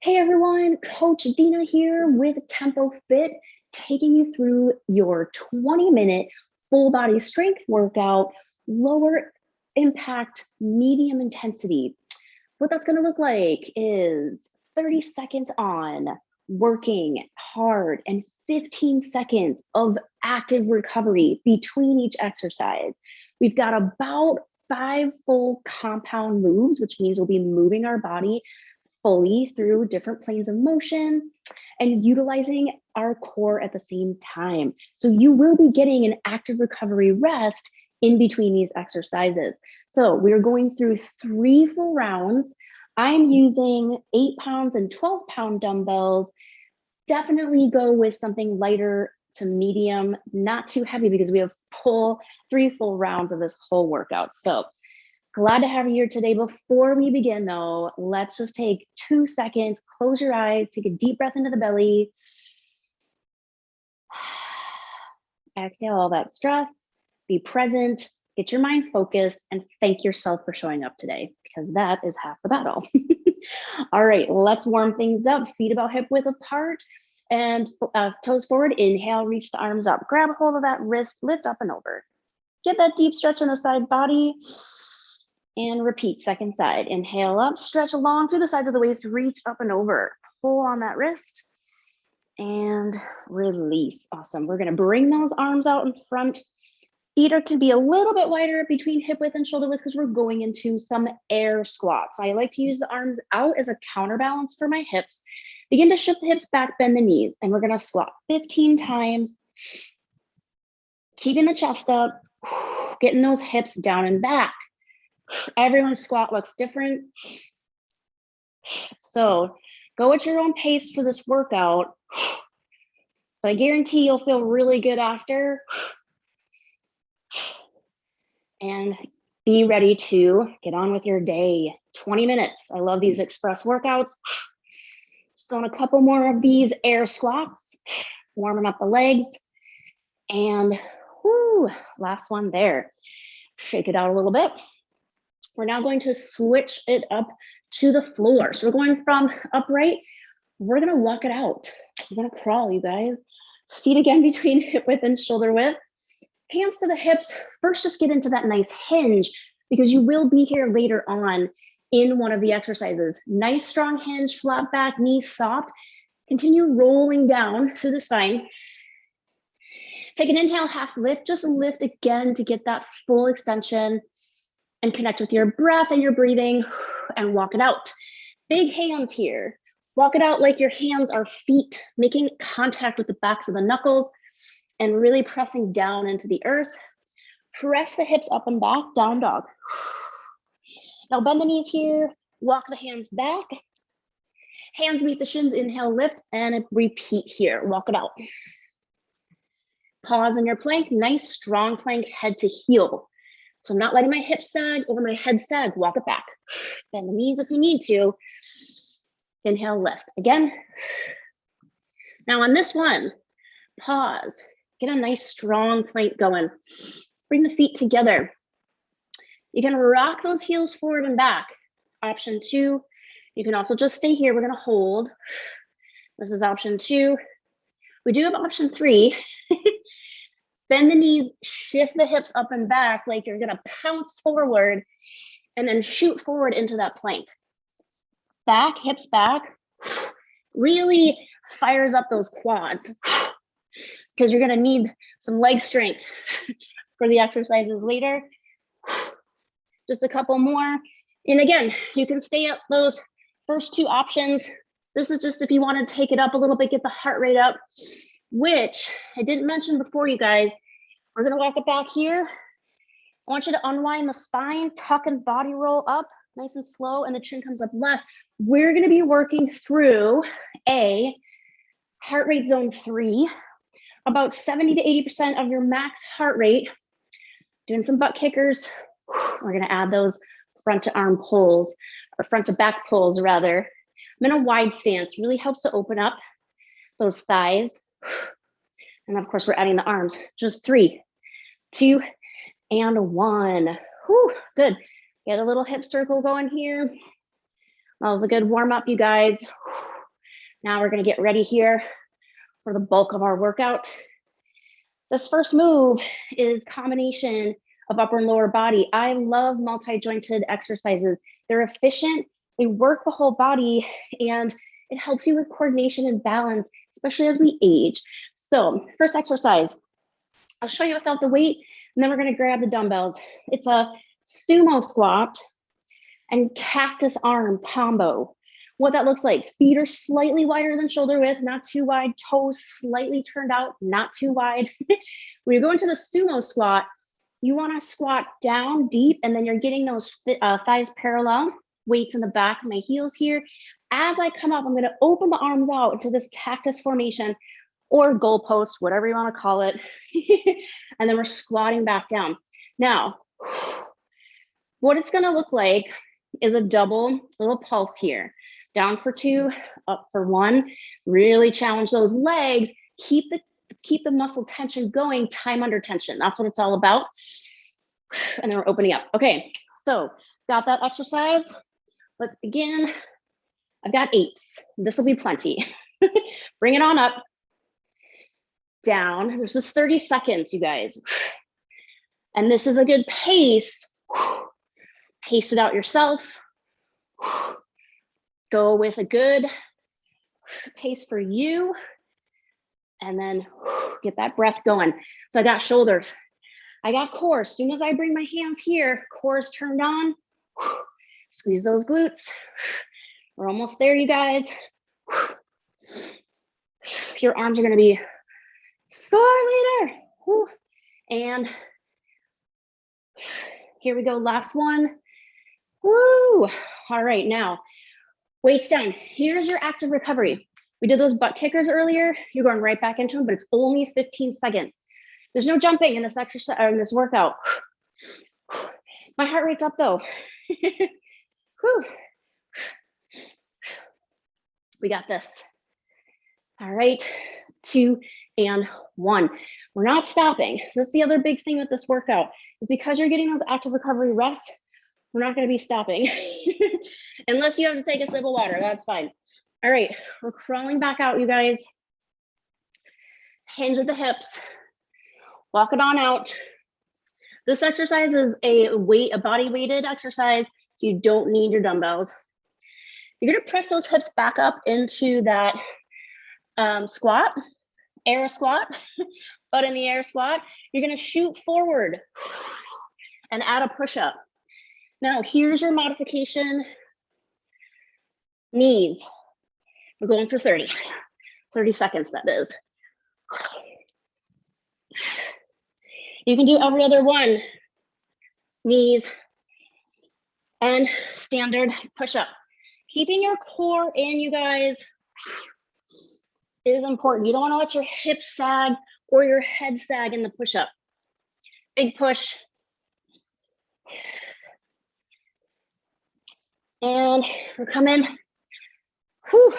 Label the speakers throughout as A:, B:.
A: Hey everyone, Coach Dina here with Tempo Fit, taking you through your 20-minute full body strength workout, lower impact, medium intensity. What that's going to look like is 30 seconds on, working hard, and 15 seconds of active recovery between each exercise. We've got about 5 full compound moves, which means we'll be moving our body fully through different planes of motion and utilizing our core at the same time. So you will be getting an active recovery rest in between these exercises. So we're going through 3 full rounds. I'm using 8 pounds and 12-pound dumbbells. Definitely go with something lighter to medium, not too heavy, because we have 3 full rounds of this whole workout. So glad to have you here today. Before we begin though, let's just take 2 seconds, close your eyes, take a deep breath into the belly. Exhale all that stress, be present, get your mind focused, and thank yourself for showing up today, because that is half the battle. All right, let's warm things up. Feet about hip width apart and toes forward. Inhale, reach the arms up, grab a hold of that wrist, lift up and over. Get that deep stretch in the side body. And repeat, second side. Inhale up, stretch along through the sides of the waist, reach up and over. Pull on that wrist and release. Awesome. We're going to bring those arms out in front. Feet can be a little bit wider between hip width and shoulder width because we're going into some air squats. I like to use the arms out as a counterbalance for my hips. Begin to shift the hips back, bend the knees, and we're going to squat 15 times. Keeping the chest up, getting those hips down and back. Everyone's squat looks different. So go at your own pace for this workout, but I guarantee you'll feel really good after. And be ready to get on with your day. 20 minutes. I love these express workouts. Just doing a couple more of these air squats, warming up the legs. And last one there. Shake it out a little bit. We're now going to switch it up to the floor. So we're going from upright, we're gonna walk it out. We're gonna crawl, you guys. Feet again between hip width and shoulder width. Hands to the hips. First, just get into that nice hinge because you will be here later on in one of the exercises. Nice strong hinge, flat back, knees soft. Continue rolling down through the spine. Take an inhale, half lift. Just lift again to get that full extension. And connect with your breath and your breathing and walk it out. Big hands here. Walk it out like your hands are feet, making contact with the backs of the knuckles and really pressing down into the earth. Press the hips up and back, down dog. Now bend the knees here, walk the hands back. Hands meet the shins, inhale, lift, and repeat here, walk it out. Pause in your plank, nice strong plank, head to heel. So I'm not letting my hips sag over my head sag, walk it back. Bend the knees if you need to. Inhale, lift. Again. Now on this one, pause. Get a nice strong plank going. Bring the feet together. You can rock those heels forward and back. Option 2. You can also just stay here. We're gonna hold. This is option 2. We do have option 3. Bend the knees, shift the hips up and back like you're gonna pounce forward and then shoot forward into that plank. Back, hips back, really fires up those quads because you're gonna need some leg strength for the exercises later. Just a couple more. And again, you can stay at those first 2 options. This is just if you wanna take it up a little bit, get the heart rate up, which I didn't mention before, you guys. We're gonna walk it back here. I want you to unwind the spine, tuck and body roll up, nice and slow, and the chin comes up less. We're gonna be working through a heart rate zone 3, about 70 to 80% of your max heart rate. Doing some butt kickers. We're gonna add those front to arm pulls, or front to back pulls rather. I'm in a wide stance, really helps to open up those thighs. And of course, we're adding the arms. Just 3, 2, and 1. Good. Get a little hip circle going here. That was a good warm up, you guys. Now we're gonna get ready here for the bulk of our workout. This first move is combination of upper and lower body. I love multi-jointed exercises. They're efficient, they work the whole body, and it helps you with coordination and balance, especially as we age. So first exercise, I'll show you without the weight, and then we're gonna grab the dumbbells. It's a sumo squat and cactus arm combo. What that looks like, feet are slightly wider than shoulder width, not too wide, toes slightly turned out, not too wide. When you go into the sumo squat, you wanna squat down deep, and then you're getting those thighs parallel, weights in the back of my heels here. As I come up, I'm gonna open the arms out into this cactus formation or goalpost, whatever you wanna call it. And then we're squatting back down. Now, what it's gonna look like is a double little pulse here. Down for 2, up for 1. Really challenge those legs. Keep the muscle tension going, time under tension. That's what it's all about. And then we're opening up. Okay, so got that exercise. Let's begin. I've got 8s. This will be plenty. Bring it on up. Down. There's just 30 seconds, you guys. And this is a good pace. Pace it out yourself. Go with a good pace for you. And then get that breath going. So I got shoulders. I got core. As soon as I bring my hands here, core is turned on. Squeeze those glutes. We're almost there, you guys. Your arms are gonna be sore later. And here we go, last one. Woo! All right, now, weights down. Here's your active recovery. We did those butt kickers earlier. You're going right back into them, but it's only 15 seconds. There's no jumping in this exercise or in this workout. My heart rate's up though. We got this. All right, 2 and 1. We're not stopping. So that's the other big thing with this workout is because you're getting those active recovery rests, we're not going to be stopping. Unless you have to take a sip of water, that's fine. All right, we're crawling back out, you guys. Hinge at the hips. Walk it on out. This exercise is a body weighted exercise, so you don't need your dumbbells. You're gonna press those hips back up into that squat, air squat, but in the air squat, you're gonna shoot forward and add a push-up. Now, here's your modification. Knees. We're going for 30 seconds, that is. You can do every other one. Knees and standard push-up. Keeping your core in, you guys, is important. You don't want to let your hips sag or your head sag in the push-up. Big push. And we're coming to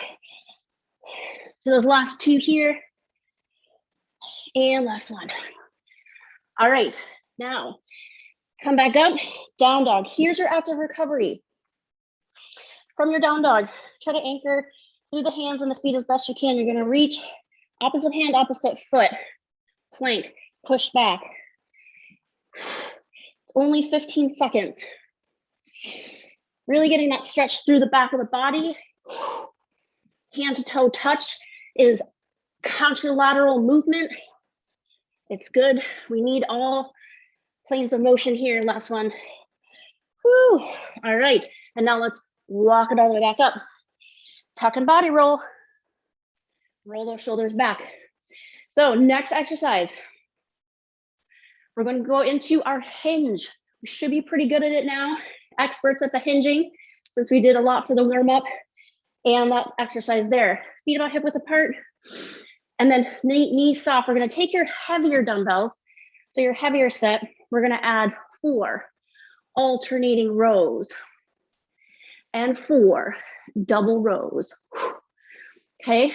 A: those last 2 here. And last one. All right, now come back up, down dog. Here's your active recovery. From your down dog, try to anchor through the hands and the feet as best you can. You're gonna reach opposite hand, opposite foot, plank, push back. It's only 15 seconds. Really getting that stretch through the back of the body. Hand to toe touch is contralateral movement. It's good. We need all planes of motion here. Last one. Woo. All right. And now let's walk it all the way back up. Tuck and body roll. Roll those shoulders back. So next exercise. We're going to go into our hinge. We should be pretty good at it now. Experts at the hinging, since we did a lot for the warm up and that exercise there. Feet about hip width apart. And then knees soft. We're going to take your heavier dumbbells. So your heavier set, we're going to add 4 alternating rows and 4 double rows. Okay.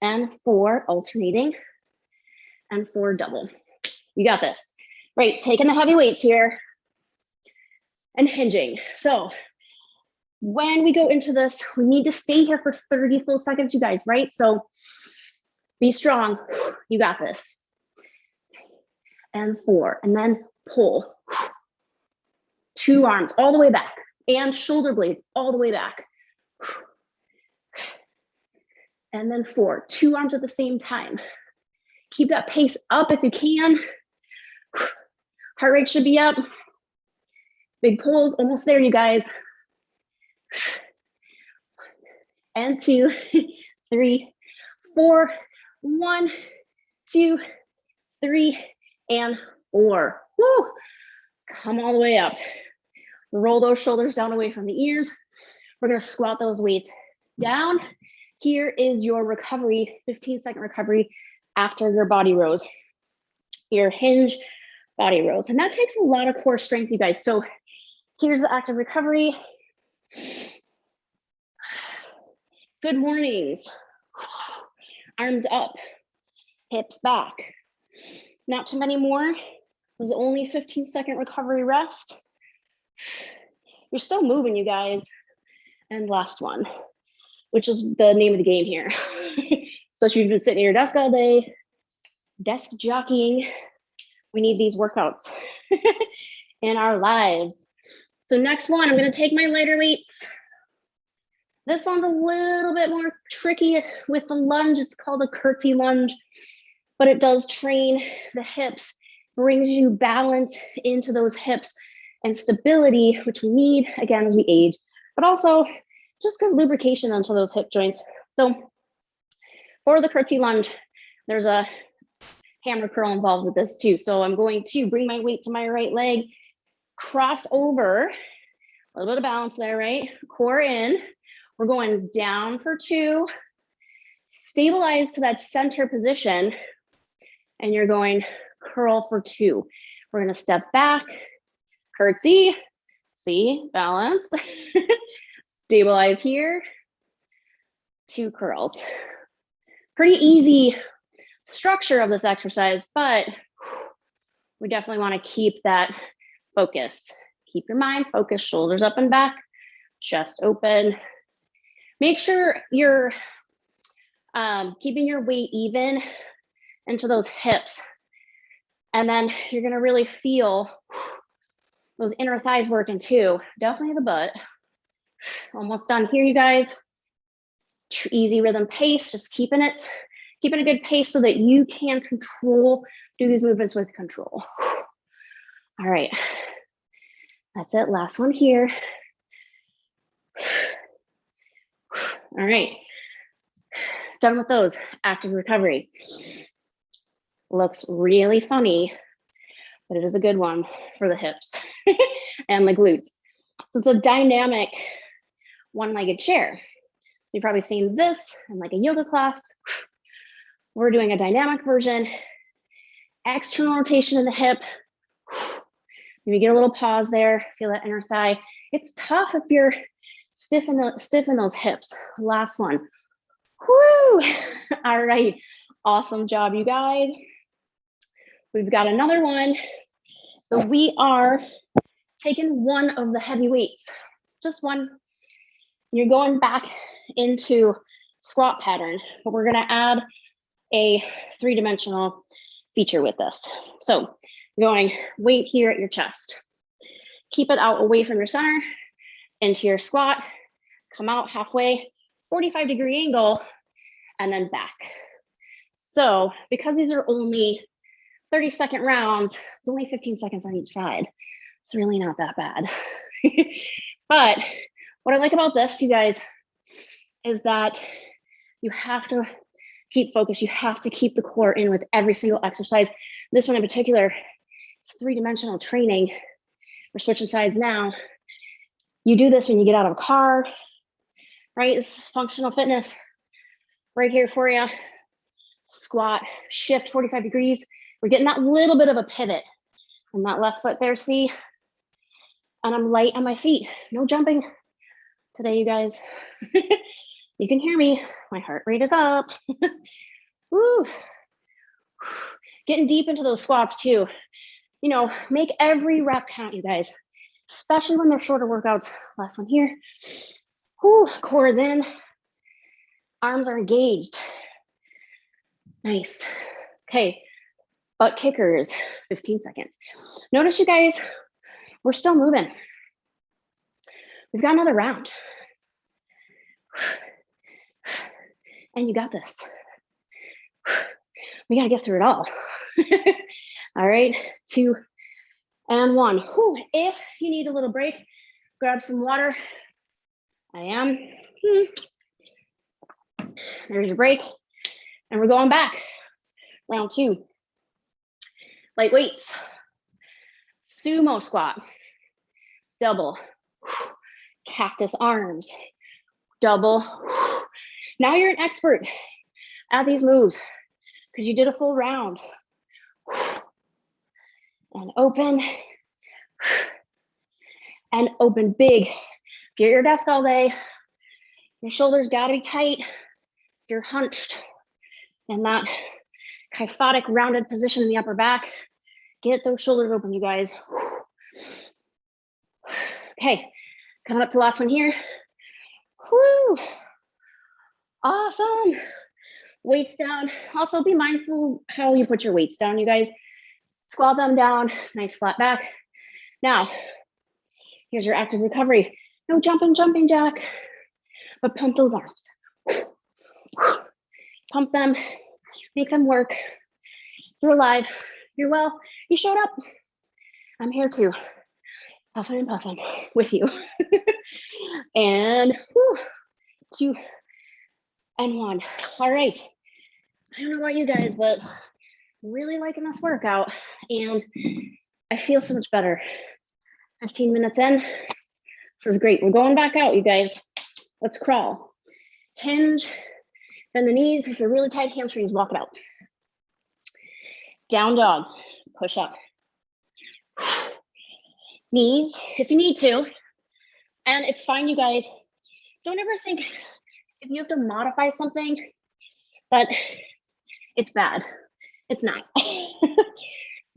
A: And 4 alternating and 4 double. You got this. Right. Taking the heavy weights here and hinging. So when we go into this, we need to stay here for 30 full seconds, you guys, right? So be strong. You got this. And 4, and then pull. 2 arms all the way back, and shoulder blades all the way back. And then 4, 2 arms at the same time. Keep that pace up if you can. Heart rate should be up. Big pulls, almost there, you guys. And 2, 3, 4, 1, 2, 3, and 4. Woo! Come all the way up. Roll those shoulders down away from the ears. We're gonna squat those weights down. Here is your recovery, 15-second recovery after your body rows. Your hinge body rows. And that takes a lot of core strength, you guys. So here's the active recovery. Good mornings. Arms up, hips back. Not too many more. This is only 15-second recovery rest. You're still moving, you guys. And last one, which is the name of the game here. Especially if you've been sitting at your desk all day, desk jockeying. We need these workouts in our lives. So next one, I'm gonna take my lighter weights. This one's a little bit more tricky with the lunge. It's called a curtsy lunge, but it does train the hips, brings you balance into those hips and stability, which we need, again, as we age, but also just good lubrication onto those hip joints. So for the curtsy lunge, there's a hammer curl involved with this too. So I'm going to bring my weight to my right leg, cross over, a little bit of balance there, right? Core in. We're going down for 2, stabilize to that center position, and you're going curl for 2. We're gonna step back, curtsy, see, balance, stabilize here, 2 curls. Pretty easy structure of this exercise, but we definitely wanna keep that focus. Keep your mind focused, shoulders up and back, chest open. Make sure you're keeping your weight even into those hips. And then you're gonna really feel those inner thighs working too. Definitely the butt. Almost done here, you guys. Easy rhythm pace, just keeping a good pace so that you can do these movements with control. All right, that's it, last one here. All right, done with those, active recovery. Looks really funny, but it is a good one for the hips and the glutes. So it's a dynamic one-legged chair. So you've probably seen this in like a yoga class. We're doing a dynamic version, external rotation in the hip. Maybe get a little pause there, feel that inner thigh. It's tough if you're stiff in those hips. Last one. Woo! All right, awesome job, you guys. We've got another one. So we are taking one of the heavy weights, just one. You're going back into squat pattern, but we're gonna add a 3-dimensional feature with this. So you're going weight here at your chest. Keep it out away from your center, into your squat, come out halfway, 45-degree angle, and then back. So because these are only 30-second rounds, it's only 15 seconds on each side. It's really not that bad. But what I like about this, you guys, is that you have to keep focused. You have to keep the core in with every single exercise. This one in particular, it's 3-dimensional training. We're switching sides now. You do this when you get out of a car, right? This is functional fitness right here for you. Squat, shift 45 degrees. We're getting that little bit of a pivot on that left foot there, see? And I'm light on my feet. No jumping today, you guys. You can hear me. My heart rate is up. Woo. Getting deep into those squats too. You know, make every rep count, you guys. especially when they're shorter workouts. Last one here. Whew, core is in. Arms are engaged. Nice. Okay, butt kickers, 15 seconds. Notice you guys, we're still moving. We've got another round. And you got this. We gotta get through it all. All right, 2 and 1. Whew. If you need a little break, grab some water. I am. There's your break. And we're going back. Round 2. Light weights. Sumo squat. Double. Cactus arms. Double. Now you're an expert at these moves because you did a full round. And open. And open big. If you're at your desk all day, your shoulders gotta be tight. You're hunched in that kyphotic rounded position in the upper back. Get those shoulders open, you guys. Okay, coming up to the last one here. Woo! Awesome. Weights down. Also be mindful how you put your weights down, you guys. Squat them down, nice flat back. Now, here's your active recovery. No jumping jack, but pump those arms. Pump them, make them work. You're alive, you're well, you showed up. I'm here too, puffing and puffing with you. And 2 and 1. All right, I don't know about you guys, but I'm really liking this workout and I feel so much better. 15 minutes in, this is great. We're going back out, you guys. Let's crawl. Hinge, bend the knees. If you're really tight hamstrings, walk it out. Down dog, push up. Knees, if you need to. And it's fine, you guys. Don't ever think if you have to modify something that it's bad. It's not.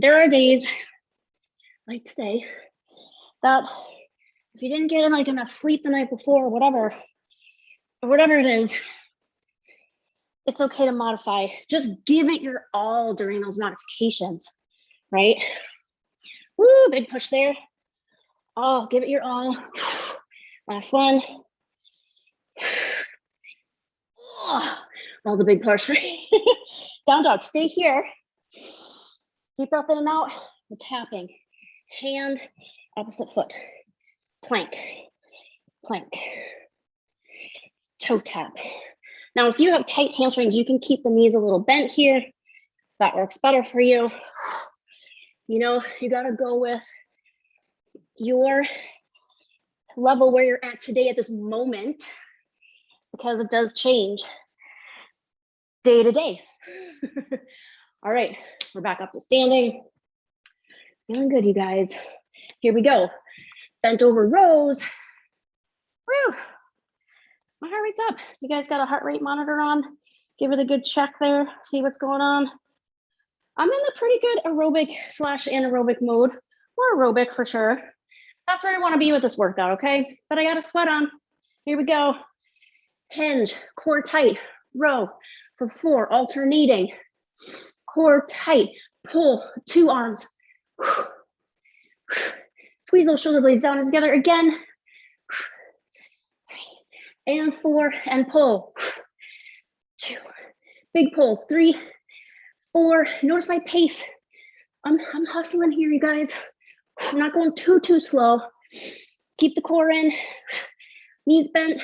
A: There are days like today that if you didn't get like enough sleep the night before or whatever it is, it's okay to modify. Just give it your all during those modifications, right? Woo, big push there. Oh, give it your all. Last one. Oh, that was a big push. Down dog, stay here. Deep breath in and out. We're tapping. Hand, opposite foot. Plank, plank. Toe tap. Now, if you have tight hamstrings, you can keep the knees a little bent here. That works better for you. You know, you gotta go with your level where you're at today at this moment, because it does change day to day. All right, we're back up to standing. Feeling good, you guys. Here we go. Bent over rows. Woo! My heart rate's up. You guys got a heart rate monitor on? Give it a good check there. See what's going on. I'm in a pretty good aerobic / anaerobic mode. Or aerobic for sure. That's where I want to be with this workout, okay? But I got a sweat on. Here we go. Hinge, core tight, row for 4, alternating. Core tight, pull, 2 arms. Squeeze those shoulder blades down and together again. And 4, and pull. 2, big pulls, 3, 4. Notice my pace. I'm hustling here, you guys. I'm not going too slow. Keep the core in, knees bent.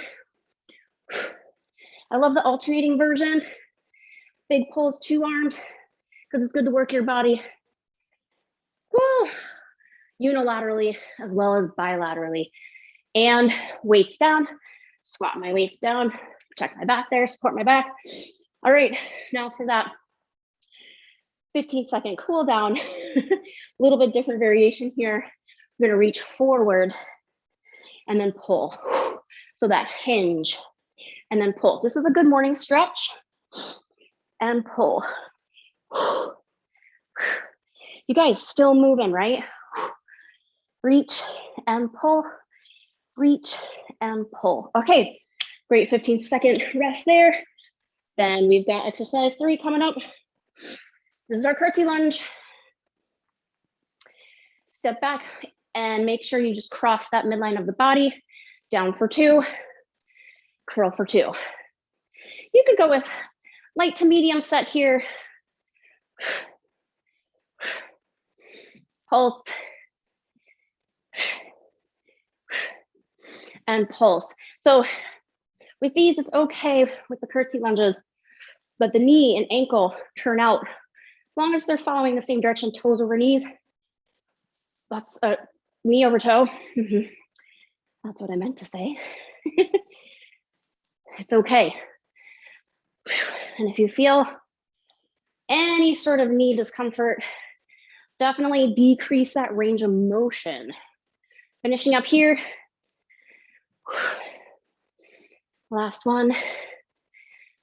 A: I love the alternating version. Big pulls, 2 arms, because it's good to work your body. Woo! Unilaterally as well as bilaterally. And weights down, squat my weights down, protect my back there, support my back. All right, now for that 15-second cool down, a little bit different variation here. I'm gonna reach forward and then pull. So that hinge and then pull. This is a good morning stretch and pull. You guys still moving, right? Reach and pull, reach and pull. Okay, great 15-second rest there. Then we've got exercise 3 coming up. This is our curtsy lunge. Step back and make sure you just cross that midline of the body. Down for 2, curl for 2. You could go with light to medium set here. Pulse. And pulse. So with these, it's okay with the curtsy lunges, but the knee and ankle turn out. As long as they're following the same direction, toes over knees. That's knee over toe. That's what I meant to say. It's okay. And if you feel any sort of knee discomfort, definitely decrease that range of motion. Finishing up here. Last one,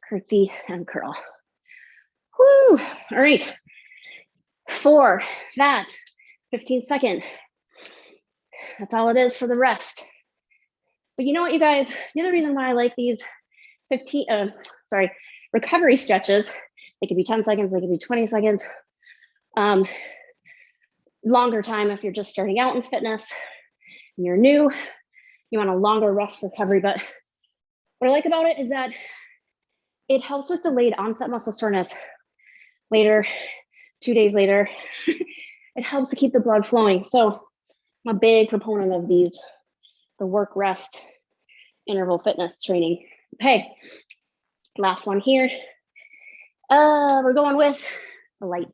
A: curtsy and curl. Woo! All right, for that 15-second, that's all it is for the rest. But you know what, you guys, the other reason why I like these recovery stretches, they could be 10 seconds, they could be 20 seconds, longer time if you're just starting out in fitness and you're new, you want a longer rest recovery. But what I like about it is that it helps with delayed onset muscle soreness later, 2 days later. It helps to keep the blood flowing. So I'm a big proponent of these, the work rest interval fitness training. Okay, last one here. We're going with the lights.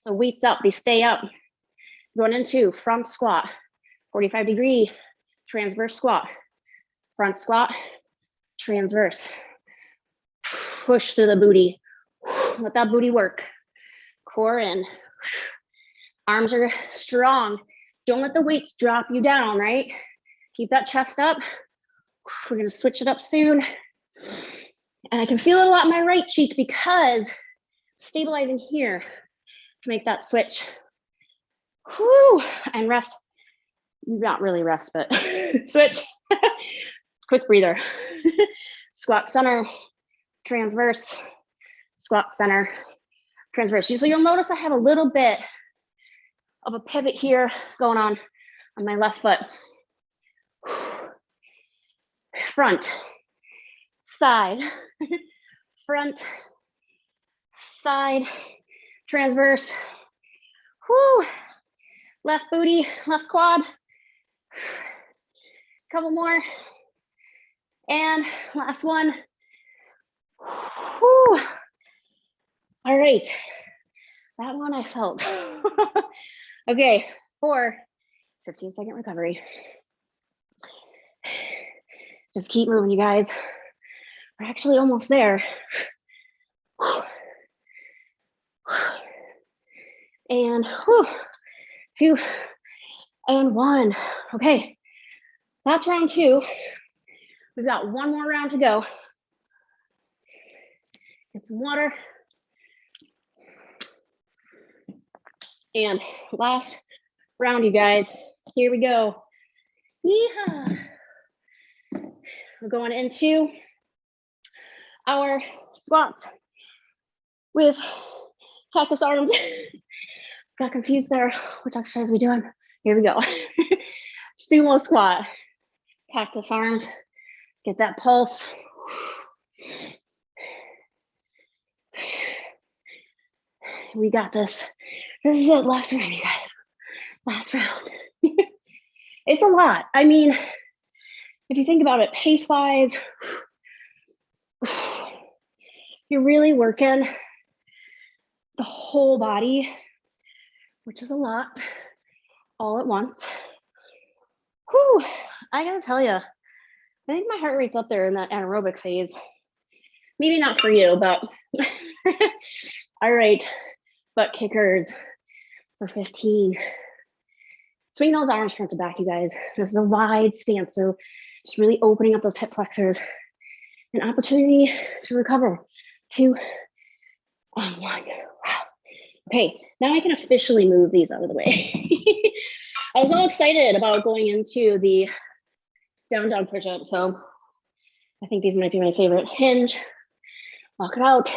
A: So weights up, they stay up. Going into front squat, 45-degree transverse squat, front squat, transverse. Push through the booty. Let that booty work. Core in. Arms are strong. Don't let the weights drop you down, right? Keep that chest up. We're gonna switch it up soon. And I can feel it a lot in my right cheek because stabilizing here to make that switch. Whew. And rest. Not really rest, but switch. Quick breather. Squat center, transverse, squat center, transverse. So you'll notice I have a little bit of a pivot here going on my left foot. Front, side, front, side, transverse. Whew. Left booty, left quad. Couple more. And last one. Whew. All right. That one I felt. Okay, for 15-second recovery. Just keep moving, you guys. We're actually almost there. And 2 and 1. Okay, that's round 2. We've got one more round to go. Get some water. And last round, you guys. Here we go. Yeehaw. We're going into our squats with cactus arms. Got confused there. Which exercise are we doing? Here we go. Sumo squat, cactus arms. Get that pulse. We got this. This is it, last round, you guys. Last round. It's a lot. I mean, if you think about it pace-wise, you're really working the whole body, which is a lot, all at once. Whew, I gotta tell you, I think my heart rate's up there in that anaerobic phase. Maybe not for you, but all right, butt kickers for 15. Swing those arms front to back, you guys. This is a wide stance, so just really opening up those hip flexors. An opportunity to recover. 2 and 1. Okay, now I can officially move these out of the way. I was all excited about going into the down dog push-up, so I think these might be my favorite. Hinge, walk it out,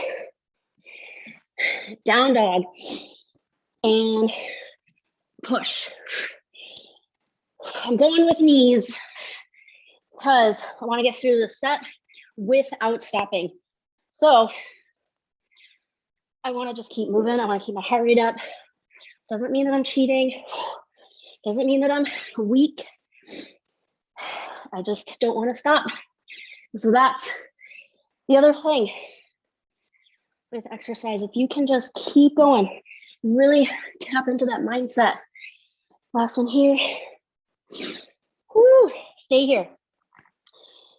A: down dog, and push. I'm going with knees because I want to get through the set without stopping. So I want to just keep moving. I want to keep my heart rate up. Doesn't mean that I'm cheating. Doesn't mean that I'm weak. I just don't want to stop. So that's the other thing with exercise. If you can just keep going, really tap into that mindset. Last one here. Woo, stay here.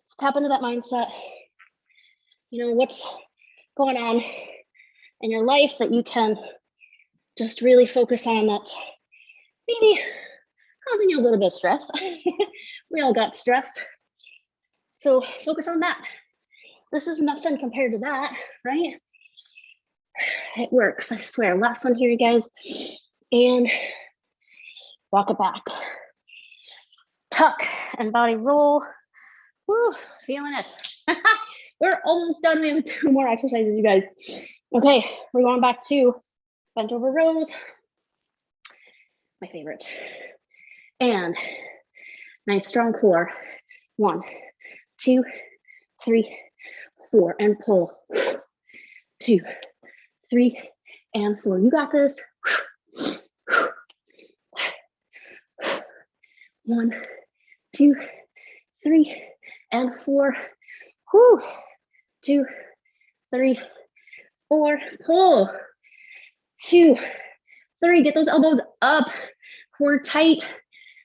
A: Just tap into that mindset. You know, what's going on in your life that you can just really focus on that's maybe causing you a little bit of stress. We all got stress. So focus on that. This is nothing compared to that, right? It works, I swear. Last one here, you guys. And walk it back. Tuck and body roll. Woo, feeling it. We're almost done. We have 2 more exercises, you guys. Okay, we're going back to bent over rows. My favorite. And nice strong core. 1, 2, 3, 4, and pull. 2, 3, and 4. You got this. 1, 2, 3, and 4. Whew. 2, 3, 4. Pull. 2, 3. Get those elbows up. Core tight.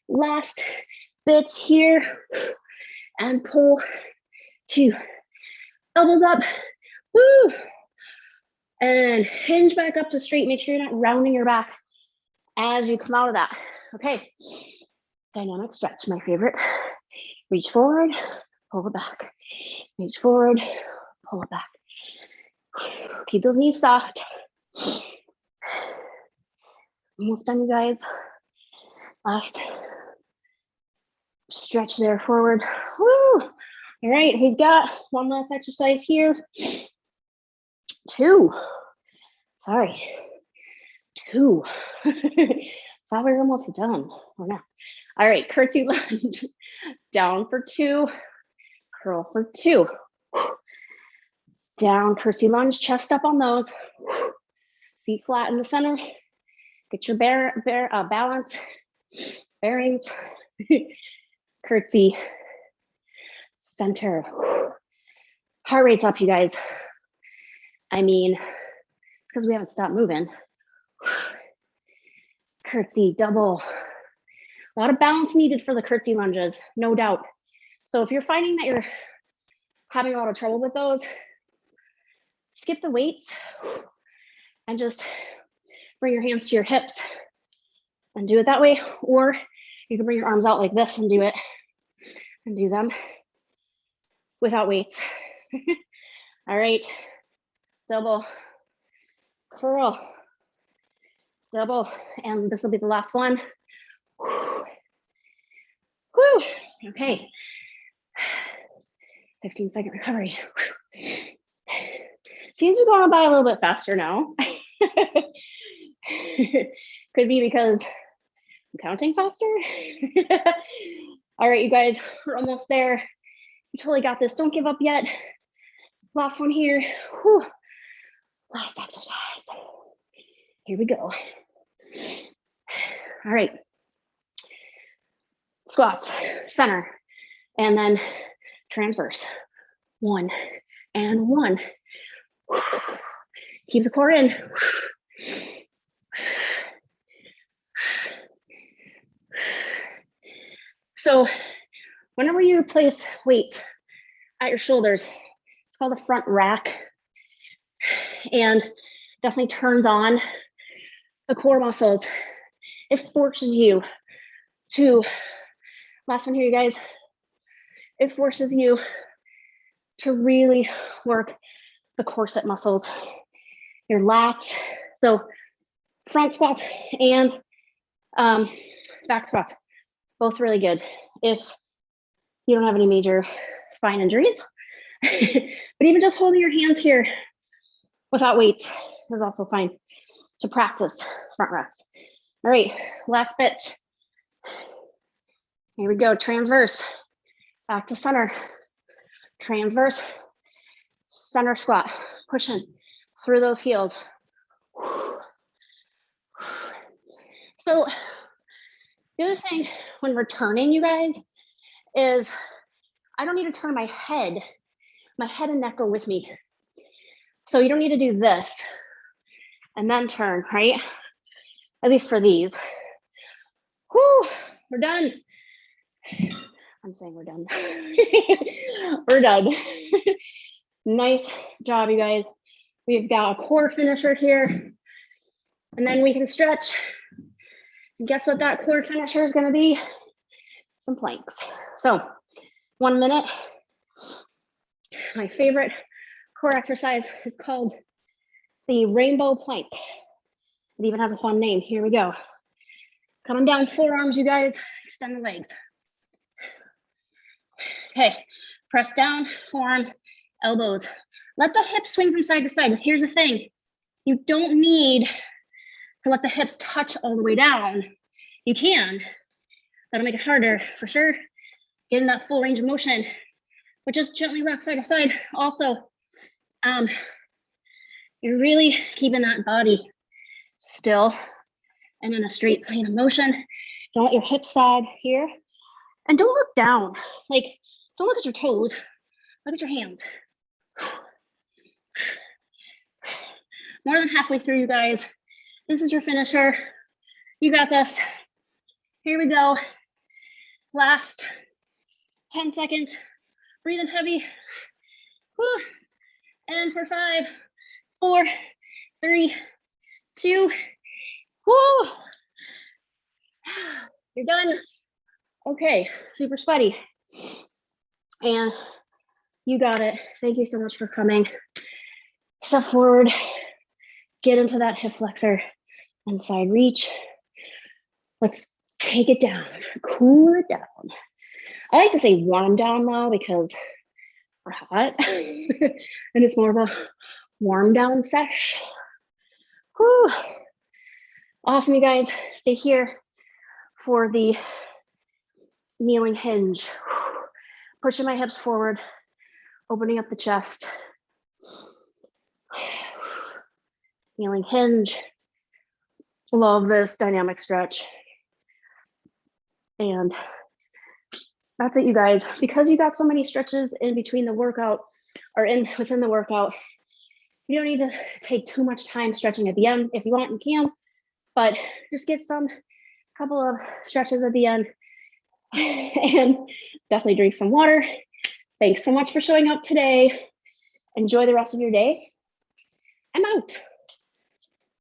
A: Last bits here. And pull. 2. Elbows up. Woo. And hinge back up to straight. Make sure you're not rounding your back as you come out of that. Okay. Dynamic stretch, my favorite. Reach forward, pull it back. Reach forward, pull it back. Keep those knees soft. Almost done, you guys. Last stretch there forward. Woo! All right, we've got one last exercise here. 2. Sorry. 2. Thought we were almost done. We're not. All right, curtsy lunge. Down for 2. Curl for 2. Down, curtsy lunge, chest up on those. Feet flat in the center. Get your balance, bearings. Curtsy, center. Heart rate's up, you guys. I mean, because we haven't stopped moving. Curtsy, double. A lot of balance needed for the curtsy lunges, no doubt. So if you're finding that you're having a lot of trouble with those, skip the weights and just bring your hands to your hips and do it that way. Or you can bring your arms out like this and do it and do them without weights. All right, double, curl, double, and this will be the last one. Whew. Okay, 15-second recovery. Seems to be going by a little bit faster now. Could be because I'm counting faster. All right, you guys, we're almost there. You totally got this. Don't give up yet. Last one here. Whew. Last exercise. Here we go. All right. Squats, center, and then transverse. 1 and 1. Keep the core in. So whenever you place weights at your shoulders, it's called a front rack, and definitely turns on the core muscles. It forces you to, last one here, you guys, it forces you to really work the corset muscles, your lats. So front squats and Back squats, both really good. If you don't have any major spine injuries, but even just holding your hands here without weights is also fine to practice front reps. All right, last bit. Here we go, transverse, back to center, transverse, center squat, pushing through those heels. So the other thing when we're turning, you guys, is I don't need to turn my head and neck go with me. So you don't need to do this and then turn, right? At least for these. Whew, we're done. I'm saying we're done. We're done. Nice job, you guys. We've got a core finisher here, and then we can stretch. And guess what that core finisher is gonna be? Some planks. So 1 minute. My favorite core exercise is called the rainbow plank. It even has a fun name. Here we go. Coming down, forearms, you guys, extend the legs. Okay, press down, forearms, elbows. Let the hips swing from side to side. Here's the thing, you don't need to let the hips touch all the way down. You can, that'll make it harder for sure. Get in that full range of motion, but just gently rock side to side. Also, you're really keeping that body still and in a straight plane of motion. Don't let your hips sag here. And don't look down. Like, don't look at your toes. Look at your hands. More than halfway through, you guys. This is your finisher. You got this. Here we go. Last 10 seconds. Breathing heavy. Whew. And for 5, 4, 3, 2. Whoo! You're done. Okay, super sweaty. And you got it. Thank you so much for coming. Step forward, get into that hip flexor and side reach. Let's take it down, cool it down. I like to say warm down though, because we're hot and it's more of a warm down sesh. Whew. Awesome, you guys. Stay here for the kneeling hinge. Pushing my hips forward, opening up the chest. Kneeling hinge. Love this dynamic stretch. And that's it, you guys. Because you got so many stretches in between the workout or within the workout, you don't need to take too much time stretching at the end. If you want, you can, but just get couple of stretches at the end and definitely drink some water. Thanks so much for showing up today. Enjoy the rest of your day. I'm out.